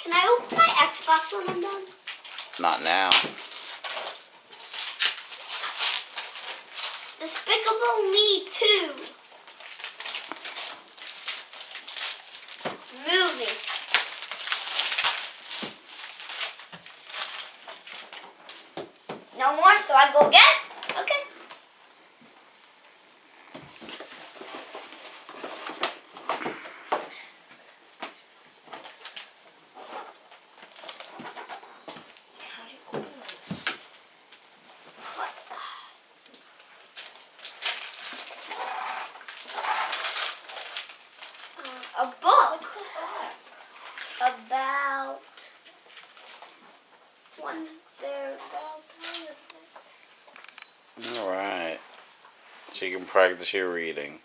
Can I open my Xbox when I'm done? Not now. Despicable Me 2. Movie. No more, so I go get. Okay. A book about one there. Alright. So you can practice your reading.